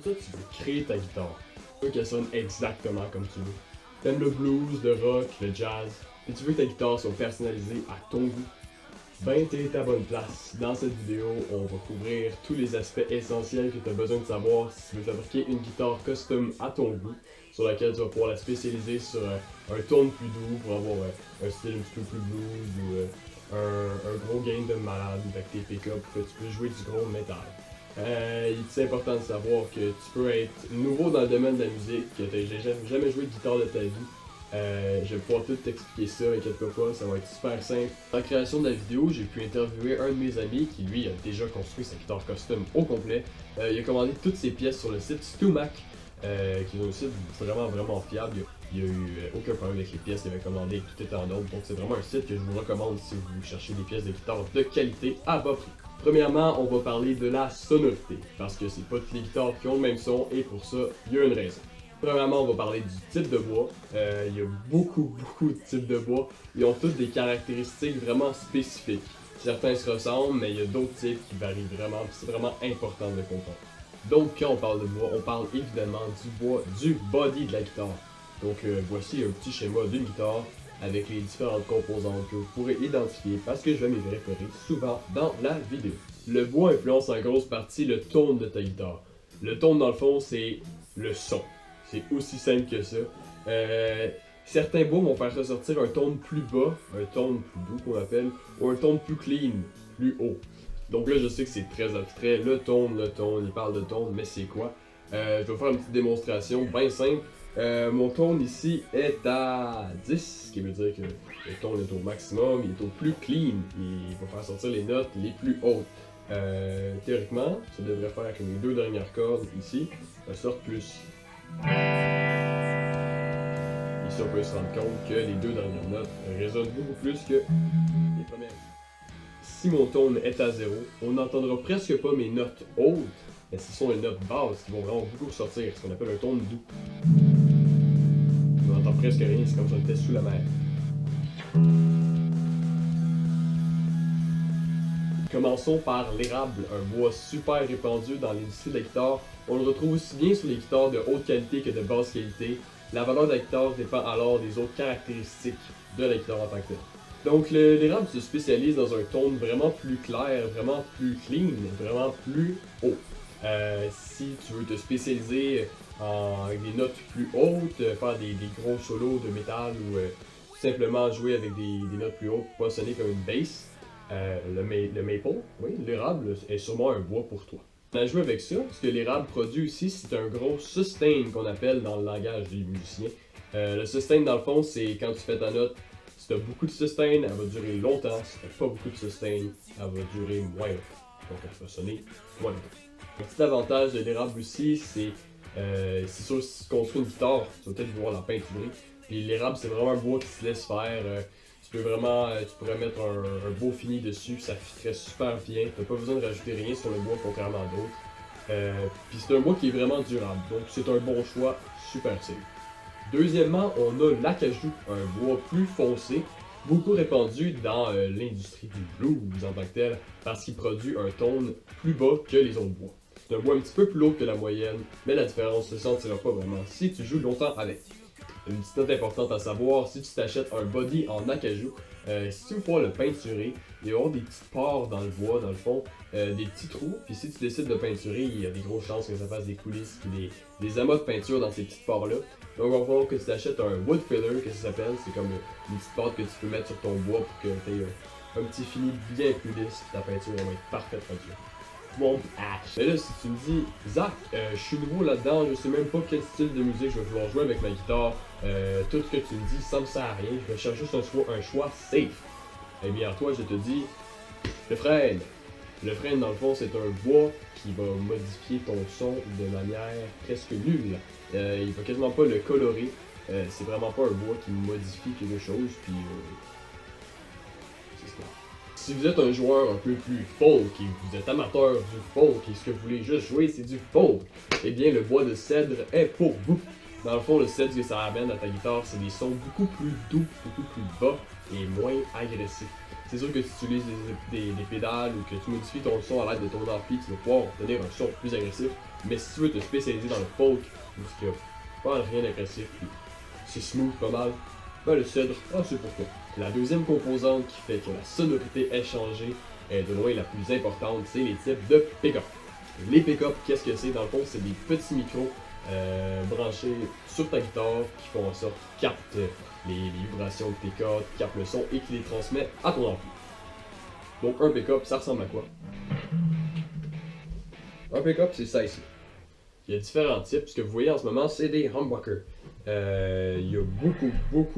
toi, tu veux créer ta guitare. Tu veux qu'elle sonne exactement comme tu veux. T'aimes le blues, le rock, le jazz, et tu veux que ta guitare soit personnalisée à ton goût. Ben, t'es à ta bonne place. Dans cette vidéo, on va couvrir tous les aspects essentiels que tu as besoin de savoir si tu veux fabriquer une guitare custom à ton goût, sur laquelle tu vas pouvoir la spécialiser sur un tone plus doux pour avoir un style un petit peu plus blues ou un gros gain de malade avec tes pick-up que tu peux jouer du gros métal. Il est important de savoir que tu peux être nouveau dans le domaine de la musique, que tu n'as jamais joué de guitare de ta vie. Je vais pouvoir tout t'expliquer ça, inquiète-toi pas, ça va être super simple. Dans la création de la vidéo, j'ai pu interviewer un de mes amis qui lui a déjà construit sa guitare custom au complet. Il a commandé toutes ses pièces sur le site StuMac, qui est un site vraiment fiable. Il n'y a eu aucun problème avec les pièces qu'il avait commandées, tout était en ordre. Donc c'est vraiment un site que je vous recommande si vous cherchez des pièces de guitare de qualité à bas prix. Premièrement, on va parler de la sonorité, parce que c'est pas toutes les guitares qui ont le même son, et pour ça, il y a une raison. Premièrement, on va parler du type de bois. Il y a beaucoup de types de bois. Ils ont tous des caractéristiques vraiment spécifiques. Certains se ressemblent, mais il y a d'autres types qui varient vraiment, c'est vraiment important de le comprendre. Donc, quand on parle de bois, on parle évidemment du bois, du body de la guitare. Donc, voici un petit schéma d'une guitare avec les différentes composantes que vous pourrez identifier parce que je vais m'y référer souvent dans la vidéo. Le bois influence en grosse partie le tone de ta guitare. Le tone, dans le fond, c'est le son. C'est aussi simple que ça. Certains bois vont faire ressortir un tone plus bas, un tone plus doux qu'on appelle, ou un tone plus clean, plus haut. Donc là, je sais que c'est très abstrait. Le tone, il parle de tone, mais c'est quoi? Je vais faire une petite démonstration bien simple. Mon tone ici est à 10, ce qui veut dire que le tone est au maximum, il est au plus clean, il va faire sortir les notes les plus hautes. Théoriquement, ça devrait faire que les deux dernières cordes ici sortent plus. Ici, on peut se rendre compte que les deux dernières notes résonnent beaucoup plus que les premières. Si mon tone est à 0, on n'entendra presque pas mes notes hautes, mais ce sont les notes basses qui vont vraiment beaucoup ressortir, ce qu'on appelle un tone doux. On n'entend presque rien, c'est comme si on était sous la mer. Commençons par l'érable, un bois super répandu dans l'industrie de la guitare. On le retrouve aussi bien sur les guitares de haute qualité que de basse qualité. La valeur de la guitare dépend alors des autres caractéristiques de la guitare en tant que telle. Donc l'érable se spécialise dans un tone vraiment plus clair, vraiment plus clean, vraiment plus haut. Si tu veux te spécialiser avec des notes plus hautes, faire des gros solos de métal ou tout simplement jouer avec des notes plus hautes pour pas sonner comme une bass, le maple, oui, l'érable est sûrement un bois pour toi. On a joué avec ça, ce que l'érable produit aussi, c'est un gros sustain qu'on appelle dans le langage des musiciens. Le sustain, dans le fond, c'est quand tu fais ta note, si tu as beaucoup de sustain, elle va durer longtemps. Si tu n'as pas beaucoup de sustain, elle va durer moins longtemps. Donc elle va sonner moins longtemps. Un petit avantage de l'érable aussi, c'est sûr si tu construis une guitare, tu vas peut-être vouloir la peinturer. Puis l'érable, c'est vraiment un bois qui se laisse faire. Tu pourrais mettre un beau fini dessus, ça fitterait super bien. Tu n'as pas besoin de rajouter rien sur le bois contrairement à d'autres. Puis c'est un bois qui est vraiment durable, donc c'est un bon choix, super safe. Deuxièmement, on a l'acajou, un bois plus foncé, beaucoup répandu dans l'industrie du blues en tant que tel, parce qu'il produit un tone plus bas que les autres bois. C'est un bois un petit peu plus lourd que la moyenne, mais la différence ne se sentira pas vraiment si tu joues longtemps avec. Une petite note importante à savoir, si tu t'achètes un body en acajou, si tu veux pouvoir le peinturer, il va y avoir des petites pores dans le bois, dans le fond, des petits trous, puis si tu décides de peinturer, il y a des grosses chances que ça fasse des coulisses, puis des amas de peinture dans ces petites pores-là. Donc il va falloir que tu t'achètes un wood filler, que ça s'appelle, c'est comme une petite pâte que tu peux mettre sur ton bois pour que tu aies un petit fini bien plus lisse, ta peinture va être parfaite peinture. Bon, mais là, si tu me dis, Zach, je suis nouveau là-dedans, je sais même pas quel style de musique je vais vouloir jouer avec ma guitare, tout ce que tu me dis, ça me sert à rien, je vais chercher juste un choix safe. Eh bien, toi, je te dis, le frêne. Le frêne, dans le fond, c'est un bois qui va modifier ton son de manière presque nulle. Il va quasiment pas le colorer, c'est vraiment pas un bois qui modifie quelque chose, puis c'est ça. Si vous êtes un joueur un peu plus folk et vous êtes amateur du folk et ce que vous voulez juste jouer c'est du folk, eh bien le bois de cèdre est pour vous. Dans le fond, le cèdre que ça amène à ta guitare, c'est des sons beaucoup plus doux, beaucoup plus bas et moins agressifs. C'est sûr que si tu utilises des pédales ou que tu modifies ton son à l'aide de ton ampli, tu vas pouvoir obtenir un son plus agressif. Mais si tu veux te spécialiser dans le folk, parce qu'il n'y a pas rien d'agressif, puis c'est smooth pas mal, ben le cèdre, c'est pour toi. La deuxième composante qui fait que la sonorité est changée, est de loin la plus importante, c'est les types de pick-up. Les pick-up, qu'est-ce que c'est? Dans le fond, c'est des petits micros branchés sur ta guitare qui font en sorte qu'ils captent les vibrations de tes cordes, qui captent le son et qui les transmet à ton ampli. Donc un pick-up, ça ressemble à quoi? Un pick-up, c'est ça ici. Il y a différents types. Ce que vous voyez en ce moment, c'est des humbuckers. Il y a beaucoup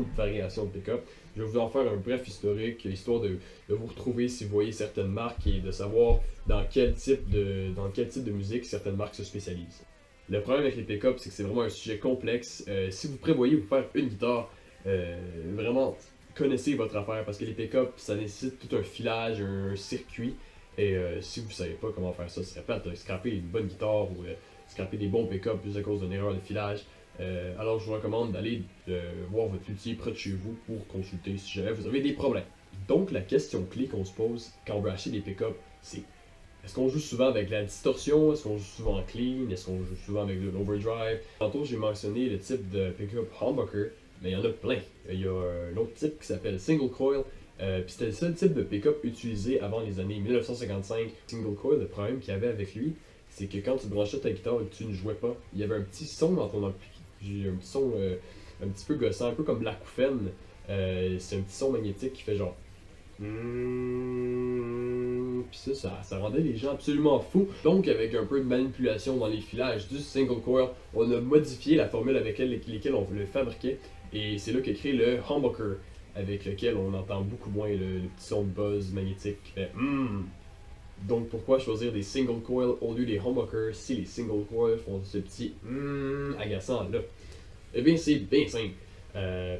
de variations de pick-up. Je vais vous en faire un bref historique, histoire de vous retrouver si vous voyez certaines marques et de savoir dans quel type de musique certaines marques se spécialisent. Le problème avec les pick-up, c'est que c'est vraiment un sujet complexe. Si vous prévoyez vous faire une guitare, vraiment connaissez votre affaire parce que les pick-up, ça nécessite tout un filage, un circuit. Et si vous ne savez pas comment faire ça, ce serait plate de scraper une bonne guitare ou scraper des bons pick-up juste à cause d'une erreur de filage. Alors je vous recommande d'aller voir votre luthier près de chez vous pour consulter si jamais vous avez des problèmes. Donc la question clé qu'on se pose quand on veut acheter des pick-up, c'est est-ce qu'on joue souvent avec la distorsion? Est-ce qu'on joue souvent en clean? Est-ce qu'on joue souvent avec de l'overdrive? Tantôt j'ai mentionné le type de pick-up humbucker, mais il y en a plein. Il y a un autre type qui s'appelle single coil. Puis c'était le seul type de pick-up utilisé avant les années 1955. Single coil, le problème qu'il y avait avec lui, c'est que quand tu branchais ta guitare et que tu ne jouais pas, il y avait un petit son dans ton ampli. J'ai un petit son un petit peu gossant, un peu comme l'acouphène. C'est un petit son magnétique qui fait genre. Puis ça rendait les gens absolument fous. Donc, avec un peu de manipulation dans les filages du single coil, on a modifié la formule avec lesquelles on le fabriquait. Et c'est là qu'est créé le humbucker, avec lequel on entend beaucoup moins le petit son de buzz magnétique qui fait Donc pourquoi choisir des single coil au lieu des humbuckers si les single coil font ce petit agaçant là? Eh bien c'est bien simple.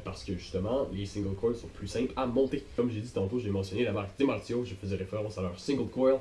Parce que justement, les single coils sont plus simples à monter. Comme j'ai dit tantôt, j'ai mentionné la marque DiMarzio, je faisais référence à leur single coil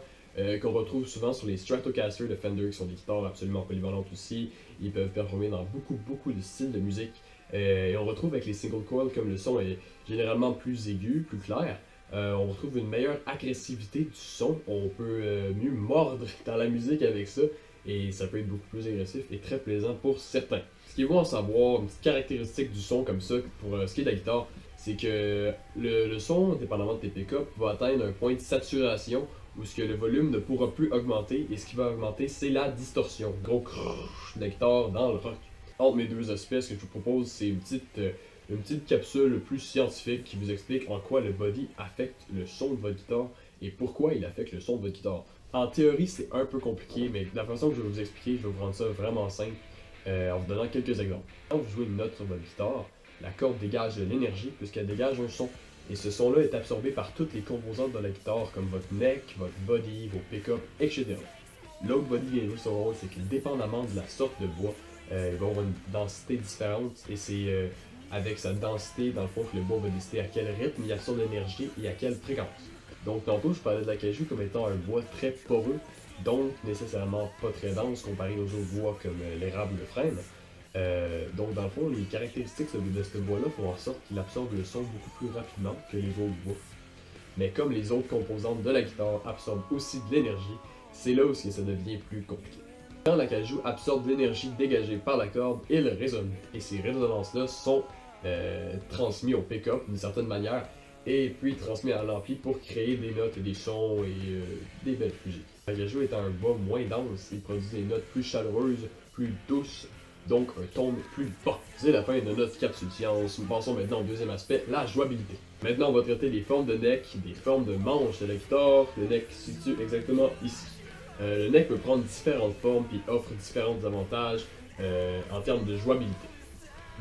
qu'on retrouve souvent sur les Stratocaster de Fender, qui sont des guitares absolument polyvalentes aussi. Ils peuvent performer dans beaucoup de styles de musique. Et on retrouve avec les single coils, comme le son est généralement plus aigu, plus clair, on retrouve une meilleure agressivité du son. On peut mieux mordre dans la musique avec ça. Et ça peut être beaucoup plus agressif et très plaisant pour certains. Ce qui est bon à savoir, une petite caractéristique du son comme ça, pour ce qui est de la guitare, c'est que le son, dépendamment de tes pick-up, va atteindre un point de saturation où ce que le volume ne pourra plus augmenter, et ce qui va augmenter, c'est la distorsion. Gros crrrch de la guitare dans le rock. Entre mes deux aspects, ce que je vous propose, c'est une petite capsule plus scientifique qui vous explique en quoi le body affecte le son de votre guitare et pourquoi il affecte le son de votre guitare. En théorie, c'est un peu compliqué, mais de la façon que je vais vous expliquer, je vais vous rendre ça vraiment simple en vous donnant quelques exemples. Quand vous jouez une note sur votre guitare, la corde dégage de l'énergie puisqu'elle dégage un son. Et ce son-là est absorbé par toutes les composantes de la guitare, comme votre neck, votre body, vos pick-up, etc. L'autre body vient jouer son rôle, c'est que dépendamment de la sorte de bois, il va avoir une densité différente, et c'est avec sa densité, dans le fond, que le bois va décider à quel rythme il absorbe l'énergie et à quelle fréquence. Donc tantôt, je parlais de l'acajou comme étant un bois très poreux, donc nécessairement pas très dense comparé aux autres bois comme l'érable ou le frêne. Donc dans le fond, les caractéristiques de ce bois-là font en sorte qu'il absorbe le son beaucoup plus rapidement que les autres bois. Mais comme les autres composantes de la guitare absorbent aussi de l'énergie, c'est là où ça devient plus compliqué. Quand l'acajou absorbe l'énergie dégagée par la corde, il résonne. Et ces résonances-là sont transmises au pick-up d'une certaine manière, et puis transmis à l'ampli pour créer des notes et des sons et des belles musiques. L'acajou étant un bois moins dense, il produit des notes plus chaleureuses, plus douces, donc un ton plus bas. C'est la fin de notre capsule science. Nous passons maintenant au deuxième aspect, la jouabilité. Maintenant, on va traiter des formes de neck, des formes de manches de la guitare. Le neck se situe exactement ici. Le neck peut prendre différentes formes et offre différents avantages en termes de jouabilité.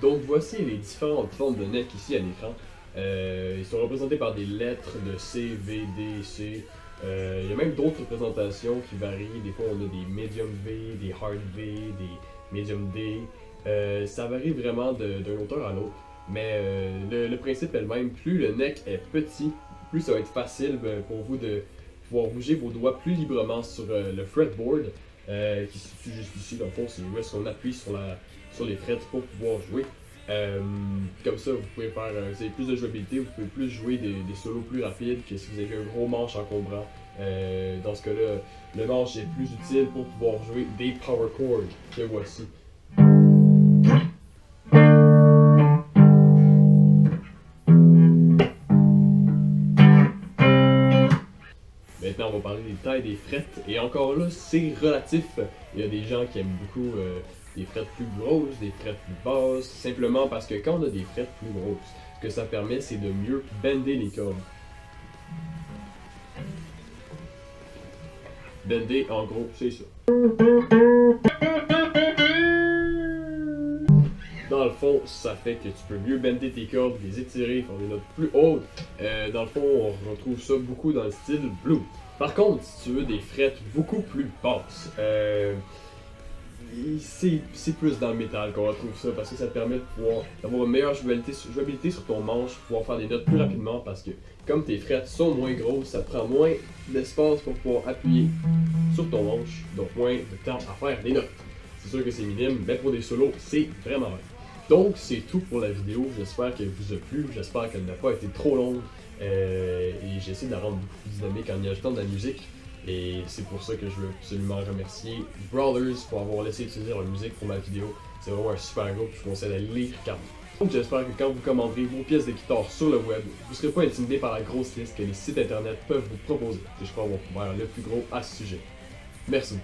Donc voici les différentes formes de neck ici à l'écran. Ils sont représentés par des lettres de C, V, D, C. Il y a même d'autres représentations qui varient. Des fois, on a des medium V, des hard V, des medium D. Ça varie vraiment d'un auteur à l'autre. Mais le principe est le même. Plus le neck est petit, plus ça va être facile pour vous de pouvoir bouger vos doigts plus librement sur le fretboard qui se situe juste ici. Dans le fond, c'est où est-ce qu'on appuie sur les frets pour pouvoir jouer. Comme ça, vous pouvez faire, vous avez plus de jouabilité, vous pouvez plus jouer des solos plus rapides que si vous avez un gros manche encombrant. Dans ce cas-là, le manche est plus utile pour pouvoir jouer des power chords que voici. Maintenant, on va parler des tailles des frettes. Et encore là, c'est relatif. Il y a des gens qui aiment beaucoup des frettes plus grosses, des frettes plus basses, simplement parce que quand on a des frettes plus grosses, ce que ça permet, c'est de mieux bender les cordes. Bender, en gros, c'est ça. Dans le fond, ça fait que tu peux mieux bender tes cordes, les étirer, faire des notes plus hautes. Dans le fond, on retrouve ça beaucoup dans le style blues. Par contre, si tu veux des frettes beaucoup plus basses, c'est plus dans le métal qu'on retrouve ça parce que ça te permet d'avoir une meilleure jouabilité sur ton manche, pouvoir faire des notes plus rapidement parce que comme tes frettes sont moins grosses, ça te prend moins d'espace pour pouvoir appuyer sur ton manche, donc moins de temps à faire des notes. C'est sûr que c'est minime, mais pour des solos, c'est vraiment vrai. Donc c'est tout pour la vidéo, j'espère qu'elle vous a plu, j'espère qu'elle n'a pas été trop longue et j'essaie de la rendre beaucoup plus dynamique en y ajoutant de la musique. Et c'est pour ça que je veux absolument remercier Brothers pour avoir laissé utiliser leur musique pour ma vidéo. C'est vraiment un super groupe, je vous conseille d'aller les regarder. Donc j'espère que quand vous commanderez vos pièces de guitare sur le web, vous ne serez pas intimidé par la grosse liste que les sites internet peuvent vous proposer. Et je crois avoir couvert le plus gros à ce sujet. Merci.